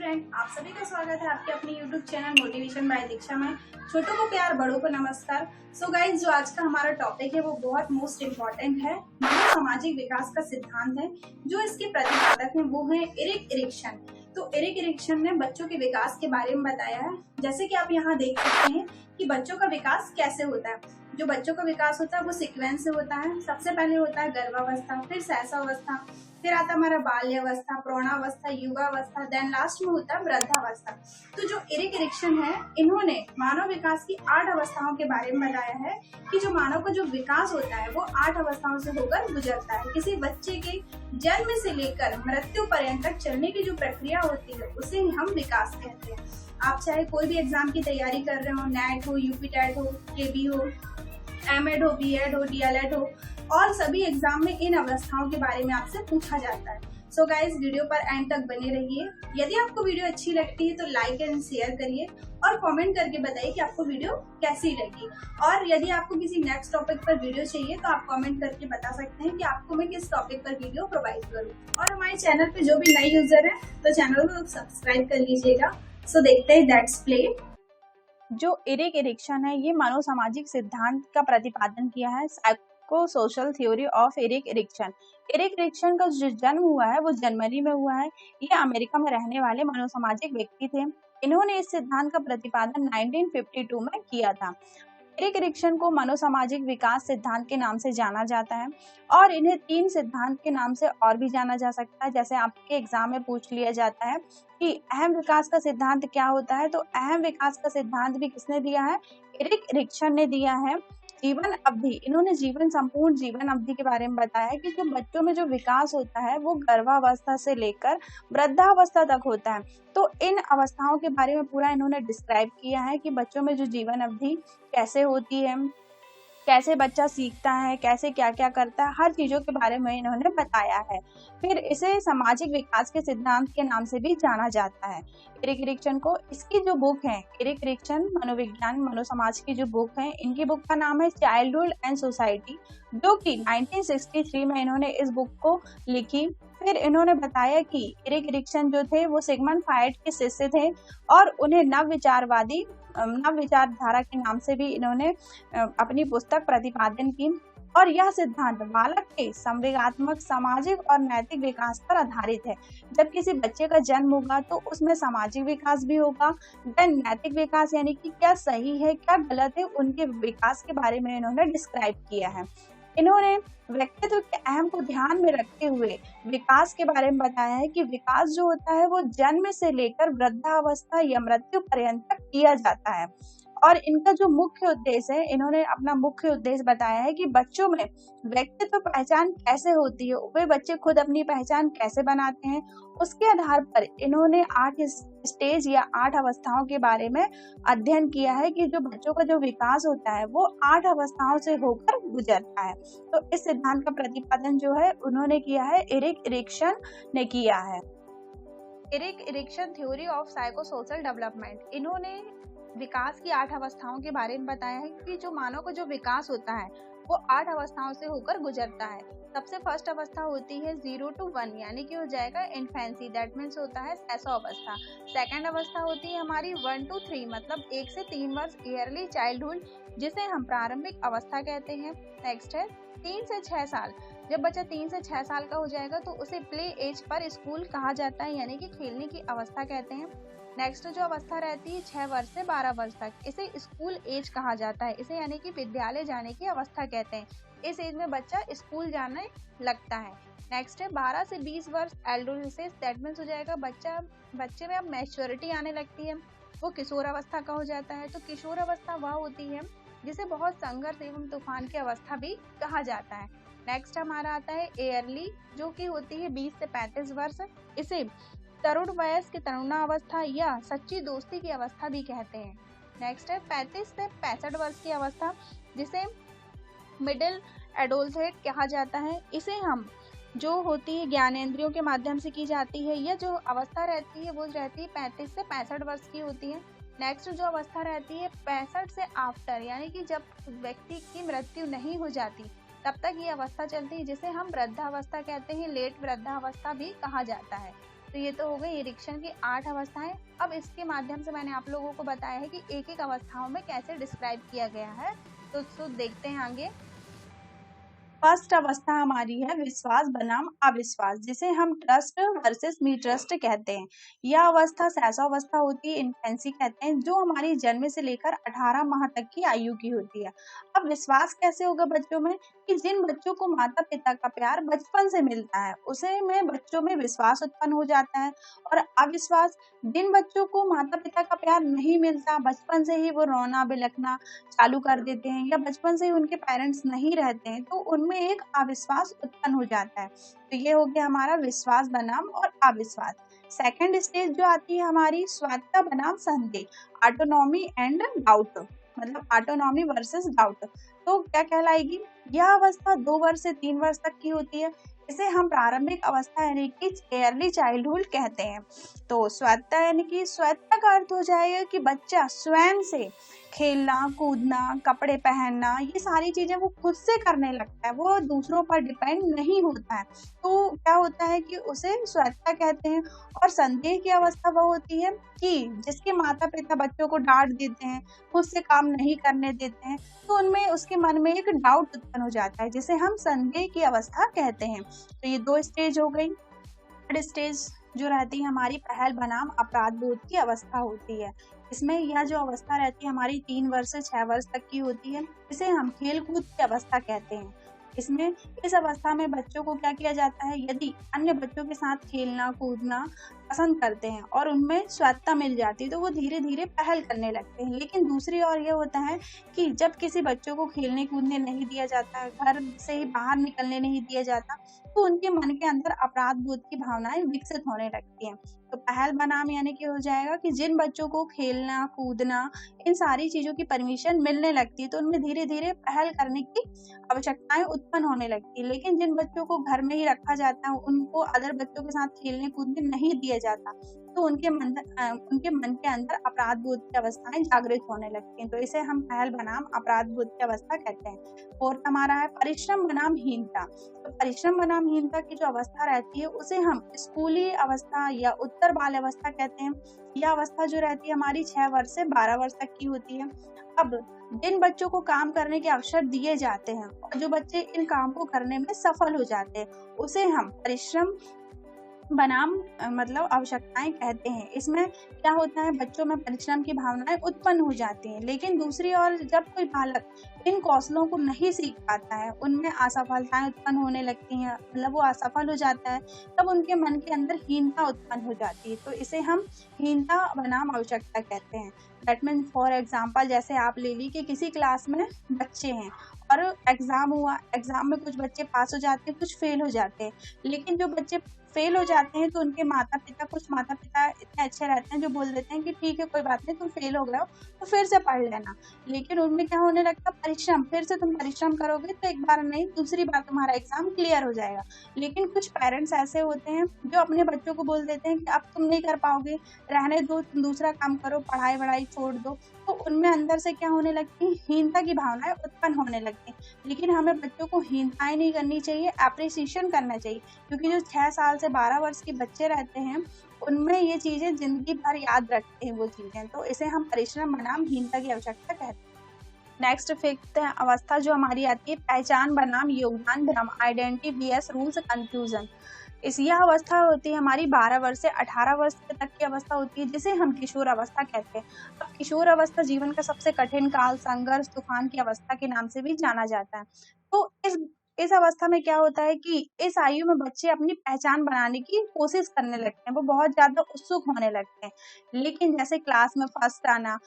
Friend, आप सभी का स्वागत है आपके अपने YouTube चैनल मोटिवेशन बाय दीक्षा में। छोटों को प्यार, बड़ों को नमस्कार। सो गाइज, जो आज का हमारा टॉपिक है वो बहुत मोस्ट इम्पोर्टेंट है। मानव सामाजिक विकास का सिद्धांत है। जो इसके प्रतिपादक हैं वो है एरिक एरिक्सन। तो एरिक एरिक्सन ने बच्चों के विकास के बारे में बताया है। जैसे कि आप यहाँ देख सकते हैं कि बच्चों का विकास कैसे होता है। जो बच्चों का विकास होता है वो सीक्वेंस से होता है। सबसे पहले होता है गर्भावस्था, फिर शैशवावस्था, फिर आता हमारा बाल्यावस्था, प्रौढ़ावस्था, युवावस्था, देन लास्ट में होता है वृद्धावस्था। तो जो एरिक एरिक्सन है, इन्होंने मानव विकास की 8 अवस्थाओं के बारे में बताया है कि जो मानव का जो विकास होता है वो 8 अवस्थाओं से होकर गुजरता है। किसी बच्चे के जन्म से लेकर मृत्यु पर्यंत तक चलने की जो प्रक्रिया होती है उसे हम विकास कहते हैं। आप चाहे कोई भी एग्जाम की तैयारी कर रहे हो, नेट हो, यूपी टेट हो, केबी हो, एमएड हो, बीएड हो, डीएलएड हो, और सभी एग्जाम में इन अवस्थाओं के बारे में आपसे पूछा जाता है। सो गाइस, वीडियो पर एंड तक बने रहिए। यदि आपको वीडियो अच्छी लगती है तो लाइक एंड शेयर करिए और कमेंट करके बताइए कि आपको वीडियो कैसी लगी। और यदि आपको किसी नेक्स्ट टॉपिक पर वीडियो चाहिए तो आप कमेंट करके बता सकते हैं कि आपको मैं किस टॉपिक पर वीडियो प्रोवाइड करूँ। और हमारे चैनल पे जो भी नए यूजर है तो चैनल को सब्सक्राइब कर लीजिएगा। सो देखते हैं लेट्स प्ले। जो एरिक एरिक्सन है, ये मानव सामाजिक सिद्धांत का प्रतिपादन किया है, psycho social theory of Erik Erikson. Erik Erikson का जो जन्म हुआ है वो जनवरी में हुआ है। ये अमेरिका में रहने वाले मनोसामाजिक व्यक्ति थे। इन्होंने इस सिद्धांत का प्रतिपादन 1952 में किया था। एरिक एरिक्सन को मनोसामाजिक विकास सिद्धांत के नाम से जाना जाता है और इन्हें 3 सिद्धांत के नाम से और भी जाना जा सकता है। जैसे आपके एग्जाम में पूछ लिया जाता है कि अहम विकास का सिद्धांत क्या होता है, तो अहम विकास का सिद्धांत भी किसने दिया है? एरिक एरिक्सन ने दिया है। जीवन अवधि, इन्होंने संपूर्ण जीवन अवधि के बारे में बताया है कि जो बच्चों में जो विकास होता है वो गर्भावस्था से लेकर वृद्धावस्था तक होता है। तो इन अवस्थाओं के बारे में पूरा इन्होंने डिस्क्राइब किया है कि बच्चों में जो जीवन अवधि कैसे होती है, कैसे बच्चा सीखता है, कैसे क्या क्या करता है, हर चीजों के बारे में इन्होंने बताया है। फिर इसे सामाजिक विकास के सिद्धांत के नाम से भी जाना जाता है। एरिक एरिक्सन को, इसकी जो बुक है एरिक एरिक्सन मनोविज्ञान मनोसमाज की जो बुक है, इनकी बुक का नाम है चाइल्डहुड एंड सोसाइटी, जो कि 1963 में इन्होंने इस बुक को लिखी। फिर इन्होंने बताया कि एरिक एरिक्सन जो थे वो सिगमंड फ्रायड के शिष्य थे और उन्हें नव विचारधारा के नाम से भी इन्होंने अपनी पुस्तक प्रतिपादन की। और यह सिद्धांत बालक के संवेगात्मक, सामाजिक और नैतिक विकास पर आधारित है। जब किसी बच्चे का जन्म होगा तो उसमें सामाजिक विकास भी होगा, देन नैतिक विकास यानी कि क्या सही है क्या गलत है, उनके विकास के बारे में इन्होंने डिस्क्राइब किया है। इन्होंने व्यक्तित्व के अहम को ध्यान में रखते हुए विकास के बारे में बताया है कि विकास जो होता है वो जन्म से लेकर वृद्धावस्था या मृत्यु पर्यंत तक किया जाता है। और इनका जो मुख्य उद्देश्य है, इन्होंने अपना मुख्य उद्देश्य बताया है कि बच्चों में व्यक्तित्व पहचान कैसे होती है, वे बच्चे खुद अपनी पहचान कैसे बनाते हैं, उसके आधार पर इन्होंने 8 स्टेज या 8 अवस्थाओं के बारे में अध्ययन किया है कि जो बच्चों का जो विकास होता है वो 8 अवस्थाओं से होकर गुजरता है। तो इस सिद्धांत का प्रतिपादन जो है उन्होंने किया है, एरिक एरिक्सन ने किया है। Erik Erikson theory of psycho social development, इन्होंने विकास की 8 अवस्थाओं के बारे में बताया है कि जो मानव का जो विकास होता है वो 8 अवस्थाओं से होकर गुजरता है। सबसे फर्स्ट अवस्था होती है 0 to 1 यानी कि हो जाएगा इन्फेंसी, दैट मीन्स होता है शैशवावस्था। सेकंड अवस्था होती है हमारी 1 to 3 मतलब 1 से 3 वर्ष, ईयरली चाइल्डहुड, जिसे हम प्रारंभिक अवस्था कहते हैं। नेक्स्ट है 3 से 6 साल। जब बच्चा 3 से 6 साल का हो जाएगा तो उसे प्ले एज पर स्कूल कहा जाता है यानी कि खेलने की अवस्था कहते हैं। नेक्स्ट जो अवस्था रहती है 6 वर्ष से 12 वर्ष तक, इसे स्कूल एज कहा जाता है, इसे यानी कि विद्यालय जाने की अवस्था कहते हैं। इस एज में बच्चा स्कूल जाने लगता है। नेक्स्ट है 12 से 20 वर्ष, एडोलेसेंस, दैट मीन्स हो जाएगा बच्चे में अब मैच्योरिटी आने लगती है, वो किशोर अवस्था का हो जाता है। तो किशोर अवस्था वह होती है जिसे बहुत संघर्ष एवं तूफान की अवस्था भी कहा जाता है। नेक्स्ट हमारा आता है एयरली, जो कि होती है 20 से 35 वर्ष, इसे तरुण वयस्क की तरुणावस्था या सच्ची दोस्ती की अवस्था भी कहते हैं। नेक्स्ट है 35 से 65 वर्ष की अवस्था, जिसे मिडिल एडोल्टहुड कहा जाता है। इसे हम जो होती है ज्ञानेंद्रियों के माध्यम से की जाती है। यह जो अवस्था रहती है वो रहती है 35 से 65 वर्ष की होती है। नेक्स्ट जो अवस्था रहती है 65 से आफ्टर यानी कि जब व्यक्ति की मृत्यु नहीं हो जाती तब तक ये अवस्था चलती है, जिसे हम वृद्धावस्था कहते हैं, लेट वृद्धावस्था भी कहा जाता है। तो ये तो हो गई इरिक्शन की 8 अवस्थाएं। अब इसके माध्यम से मैंने आप लोगों को बताया है कि एक-एक अवस्थाओं में कैसे डिस्क्राइब किया गया है। तो देखते हैं आगे। फर्स्ट अवस्था हमारी है विश्वास बनाम अविश्वास, जिसे हम ट्रस्ट वर्सेस मिसट्रस्ट कहते हैं। यह अवस्था शैशव अवस्था होती है, इन्फेंसी कहते हैं, जो हमारी जन्म से लेकर 18 माह तक की आयु की होती है। अब विश्वास कैसे होगा बच्चों में, कि जिन बच्चों को माता पिता का प्यार बचपन से मिलता है उसे में बच्चों में विश्वास उत्पन्न हो जाता है। और अविश्वास, जिन बच्चों को माता पिता का प्यार नहीं मिलता, बचपन से ही वो रोना बिलखना चालू कर देते हैं या बचपन से ही उनके पेरेंट्स नहीं रहते हैं, तो उनमें एक अविश्वास उत्पन्न हो जाता है। तो ये हो गया हमारा विश्वास बनाम और अविश्वास। सेकंड स्टेज जो आती है हमारी स्वायत्तता बनाम संदेह, ऑटोनॉमी एंड डाउट, मतलब ऑटोनॉमी वर्सेस डाउट। तो क्या कहलाएगी, यह अवस्था 2 वर्ष से 3 वर्ष तक की होती है। इसे हम प्रारंभिक अवस्था यानी कि अर्ली चाइल्डहुड कहते हैं। तो स्वायत्तता यानी कि स्वायत्तता का अर्थ हो जाएगा कि बच्चा स्वयं से खेलना कूदना कपड़े पहनना ये सारी चीजें वो खुद से करने लगता है, वो दूसरों पर डिपेंड नहीं होता है। तो क्या होता है कि उसे स्वायत्तता कहते हैं। और संदेह की अवस्था वो होती है कि जिसके माता पिता बच्चों को डांट देते हैं, खुद से काम नहीं करने देते हैं, तो उनमें उसके मन में एक डाउट उत्पन्न हो जाता है, जिसे हम संदेह की अवस्था कहते हैं। तो ये 2 स्टेज हो गई। थर्ड स्टेज जो रहती है हमारी पहल बनाम अपराध बोध की अवस्था होती है। इसमें यह जो अवस्था रहती है हमारी 3 वर्ष से 6 वर्ष तक की होती है। इसे हम खेल कूद की अवस्था कहते हैं। इसमें इस अवस्था में बच्चों को क्या किया जाता है, यदि अन्य बच्चों के साथ खेलना कूदना पसंद करते हैं और उनमें स्वायत्तता मिल जाती है तो वो धीरे धीरे पहल करने लगते हैं। लेकिन दूसरी ओर ये होता है कि जब किसी बच्चों को खेलने कूदने नहीं दिया जाता, घर से ही बाहर निकलने नहीं दिया जाता, तो उनके मन के अंदर अपराध बोध की भावनाएं विकसित होने लगती हैं। तो पहल बनाम यानी कि हो जाएगा कि जिन बच्चों को खेलना कूदना इन सारी चीजों की परमिशन मिलने लगती है तो उनमें धीरे धीरे पहल करने की आवश्यकताएं उत्पन्न होने लगती है। लेकिन जिन बच्चों को घर में ही रखा जाता है, उनको अदर बच्चों के साथ खेलने कूदने नहीं दिया जाता, तो उनके मन के अंदर अपराध बोध की अवस्थाएं जागृत होने लगती हैं। तो इसे हम पहल बनाम अपराध बोध की अवस्था कहते हैं। फोर्थ हमारा है परिश्रम बनाम हीनता। तो परिश्रम बनाम हीनता की जो अवस्था रहती है उसे हम स्कूली अवस्था या उत्तर बाल अवस्था कहते हैं। यह अवस्था जो रहती है हमारी 6 वर्ष से 12 वर्ष तक की होती है। अब जिन बच्चों को काम करने के अवसर दिए जाते हैं और जो बच्चे इन काम को करने में सफल हो जाते हैं उसे हम परिश्रम बनाम मतलब आवश्यकताएं कहते हैं। इसमें क्या होता है, बच्चों में परिश्रम की भावनाएं उत्पन्न हो जाती हैं। लेकिन दूसरी ओर जब कोई बालक इन कौशलों को नहीं सीख पाता है, उनमें असफलताएं उत्पन्न होने लगती हैं, मतलब वो असफल हो जाता है, तब उनके मन के अंदर हीनता उत्पन्न हो जाती है। तो इसे हम हीनता बनाम आवश्यकता कहते हैं। दैट मीन फॉर एग्जाम्पल, जैसे आप ले ली कि किसी क्लास में बच्चे हैं और एग्जाम हुआ, एग्जाम में कुछ बच्चे पास हो जाते हैं, कुछ फेल हो जाते हैं। लेकिन जो बच्चे फेल हो जाते हैं तो उनके कुछ माता पिता इतने अच्छे रहते हैं जो बोल देते हैं कि ठीक है कोई बात नहीं, तुम फेल हो गए हो तो फिर से पढ़ लेना। लेकिन उनमें क्या होने लगता है, परिश्रम, फिर से तुम परिश्रम करोगे तो एक बार नहीं दूसरी बार तुम्हारा एग्जाम क्लियर हो जाएगा। लेकिन कुछ पेरेंट्स ऐसे होते हैं जो अपने बच्चों को बोल देते हैं कि अब तुम नहीं कर पाओगे, रहने दो, तुम दूसरा काम करो, पढ़ाई वढ़ाई छोड़ दो। तो उनमें अंदर से क्या होने लगती है, हीनता की भावनाएं उत्पन्न होने लगती हैं। लेकिन हमें बच्चों को हीनताएं नहीं करनी चाहिए, एप्रिसिएशन करना चाहिए, क्योंकि जो 6 साल से 12 वर्ष के बच्चे रहते हैं उनमें ये चीजें जिंदगी भर याद रखते हैं वो चीजें। तो इसे हम परिश्रम बनाम हीनता की आवश्यकता कहते हैं। नेक्स्ट फिफ्थ अवस्था जो हमारी आती है पहचान बनाम योगदान भ्रम, आइडेंटिटी बीएस रूल्स कंफ्यूजन। यह अवस्था होती है हमारी 12 वर्ष से 18 वर्ष तक की अवस्था होती है, जिसे हम किशोर अवस्था कहते हैं। अब किशोर अवस्था जीवन का सबसे कठिन काल, संघर्ष, तूफान की अवस्था के नाम से भी जाना जाता है। तो इस अवस्था में क्या होता है कि इस आयु में बच्चे अपनी पहचान बनाने की कोशिश करने लगते हैं, वो बहुत ज्यादा उत्सुक होने लगते हैं। लेकिन जैसे क्लास में फर्स्ट आना,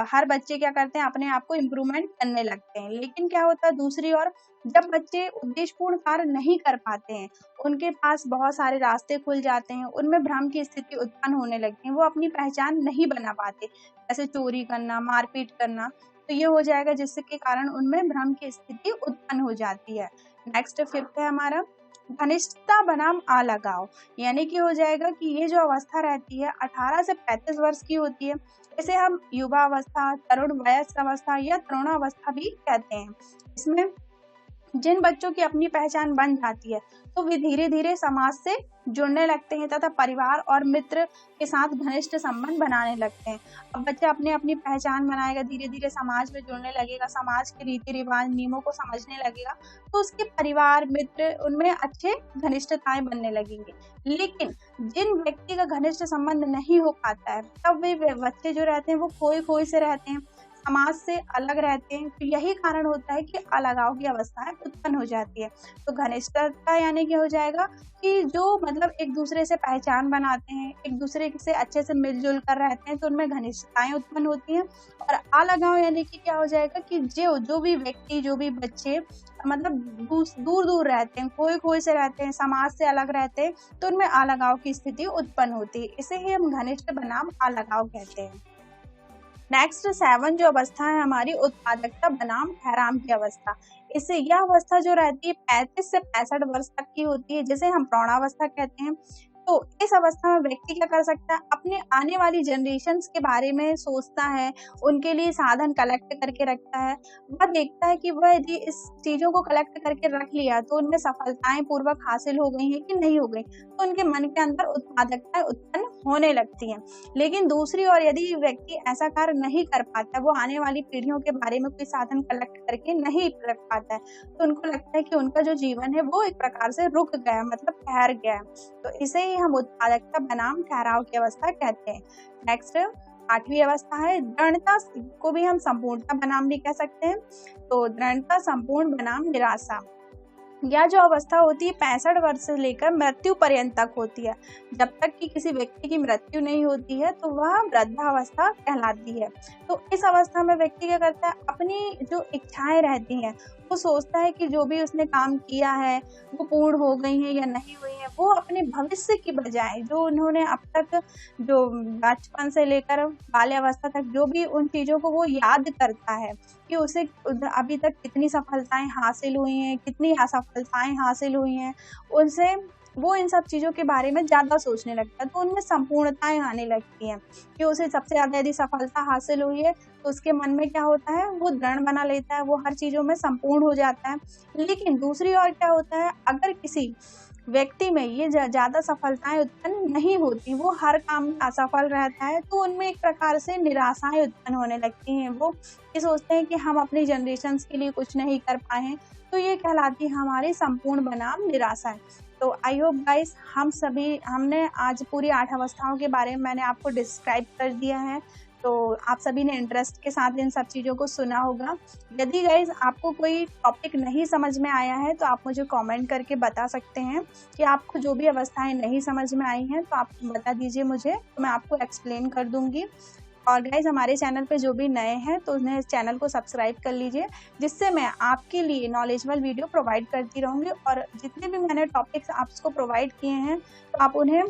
हर बच्चे क्या करते हैं, अपने आप को इम्प्रूवमेंट करने लगते हैं। लेकिन क्या होता है दूसरी ओर, जब बच्चे उद्देश्यपूर्ण कार्य नहीं कर पाते हैं, उनके पास बहुत सारे रास्ते खुल जाते हैं, उनमें भ्रम की स्थिति उत्पन्न होने लगती है, वो अपनी पहचान नहीं बना पाते, जैसे चोरी करना, मारपीट करना। तो ये हो जाएगा जिसके कारण उनमें भ्रम की स्थिति उत्पन्न हो जाती है। नेक्स्ट फिफ्थ है हमारा घनिष्ठता बनाम अलगाव, यानी कि हो जाएगा कि ये जो अवस्था रहती है 18 से 35 वर्ष की होती है। इसे हम युवा अवस्था, तरुण वयस्क अवस्था या तरुणावस्था भी कहते हैं। इसमें जिन बच्चों की अपनी पहचान बन जाती है तो वे धीरे धीरे समाज से जुड़ने लगते हैं तथा परिवार और मित्र के साथ घनिष्ठ संबंध बनाने लगते हैं। अब बच्चा अपने अपनी पहचान बनाएगा, धीरे धीरे समाज में जुड़ने लगेगा, समाज के रीति रिवाज नियमों को समझने लगेगा, तो उसके परिवार मित्र उनमें अच्छे घनिष्ठताएं बनने लगेंगी। लेकिन जिन व्यक्ति का घनिष्ठ संबंध नहीं हो पाता है तब वे बच्चे जो रहते हैं वो खोए खोए से रहते हैं, समाज से अलग रहते हैं। तो यही कारण होता है कि अलगाव की अवस्थाएं उत्पन्न हो जाती है। तो घनिष्ठता यानी कि हो जाएगा कि जो मतलब एक दूसरे से पहचान बनाते हैं, एक दूसरे से अच्छे से मिलजुल कर रहते हैं, तो उनमें घनिष्ठताएं उत्पन्न होती हैं। और अलगाव यानी कि क्या हो जाएगा कि जो भी व्यक्ति, जो भी बच्चे मतलब दूर दूर रहते हैं, खोए खोए से रहते हैं, समाज से अलग रहते हैं, तो उनमें अलगाव की स्थिति उत्पन्न होती है। इसे ही हम घनिष्ठ बनाम अलगाव कहते हैं। नेक्स्ट 7 जो अवस्था है हमारी उत्पादकता बनाम ठहराम की अवस्था। इससे यह अवस्था जो रहती है 35 से 65 वर्ष तक की होती है, जिसे हम प्रौढ़ावस्था कहते हैं। तो इस अवस्था में व्यक्ति क्या कर सकता है, अपने आने वाली जनरेशन्स के बारे में सोचता है, उनके लिए साधन कलेक्ट करके रखता है। वह देखता है कि वह यदि इस चीजों को कलेक्ट करके रख लिया तो उनमें सफलताएं पूर्वक हासिल हो गई हैं कि नहीं हो गई, तो उनके मन के अंदर उत्पादकता उत्पन्न होने लगती है। लेकिन दूसरी ओर यदि व्यक्ति ऐसा कार्य नहीं कर पाता, वो आने वाली पीढ़ियों के बारे में कोई साधन कलेक्ट करके नहीं रख पाता है, तो उनको लगता है कि उनका जो जीवन है वो एक प्रकार से रुक गया, मतलब ठहर गया है। तो इसे ही हम उत्पादकता बनाम ठहराव की अवस्था कहते हैं। नेक्स्ट 8वीं अवस्था है दृढ़ता, को भी हम संपूर्णता बनाम भी कह सकते हैं। तो दृढ़ता संपूर्ण बनाम निराशा, यह जो अवस्था होती है 65 वर्ष से लेकर मृत्यु पर्यंत तक होती है। जब तक कि किसी व्यक्ति की मृत्यु नहीं होती है तो वह वृद्धावस्था कहलाती है। तो इस अवस्था में व्यक्ति क्या करता है, अपनी जो इच्छाएं रहती हैं वो सोचता है कि जो भी उसने काम किया है वो पूर्ण हो गई हैं या नहीं हुई हैं। वो अपने भविष्य की बजाय जो उन्होंने अब तक जो बचपन से लेकर बाल्यावस्था तक जो भी उन चीज़ों को वो याद करता है कि उसे अभी तक कितनी सफलताएं हासिल हुई हैं, कितनी असफलताएं हासिल हुई हैं, उनसे वो इन सब चीज़ों के बारे में ज़्यादा सोचने लगता है। तो उनमें संपूर्णताएं आने लगती हैं कि उसे सबसे ज़्यादा यदि सफलता हासिल हुई है तो उसके मन में क्या होता है, वो दृढ़ बना लेता है, वो हर चीज़ों में संपूर्ण हो जाता है। लेकिन दूसरी ओर क्या होता है, अगर किसी व्यक्ति में ये ज़्यादा सफलताएं उत्पन्न नहीं होती, वो हर काम में असफल रहता है, तो उनमें एक प्रकार से निराशाएं उत्पन्न होने लगती हैं। वो ये सोचते हैं कि हम अपनी जनरेशन्स के लिए कुछ नहीं कर पाए हैं। तो ये कहलाती है हमारी संपूर्ण बनाम निराशा है। तो आई होप गाइस हमने आज पूरी 8 अवस्थाओं के बारे में मैंने आपको डिस्क्राइब कर दिया है। तो आप सभी ने इंटरेस्ट के साथ इन सब चीज़ों को सुना होगा। यदि गाइस आपको कोई टॉपिक नहीं समझ में आया है तो आप मुझे कमेंट करके बता सकते हैं कि आपको जो भी अवस्थाएं नहीं समझ में आई हैं तो आप बता दीजिए मुझे, तो मैं आपको एक्सप्लेन कर दूंगी। और गाइज हमारे चैनल पे जो भी नए हैं तो उन्हें इस चैनल को सब्सक्राइब कर लीजिए, जिससे मैं आपके लिए नॉलेजेबल वीडियो प्रोवाइड करती रहूँगी। और जितने भी मैंने टॉपिक्स आपको प्रोवाइड किए हैं तो आप उन्हें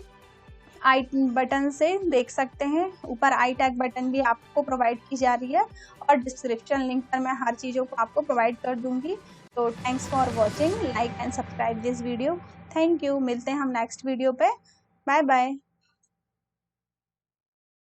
आई बटन से देख सकते हैं। ऊपर आई टैग बटन भी आपको प्रोवाइड की जा रही है और डिस्क्रिप्शन लिंक पर मैं हर चीज़ों को आपको प्रोवाइड कर दूँगी। तो thanks for watching, like and subscribe this video. Thank you. मिलते हैं हम नेक्स्ट वीडियो पे। Bye bye.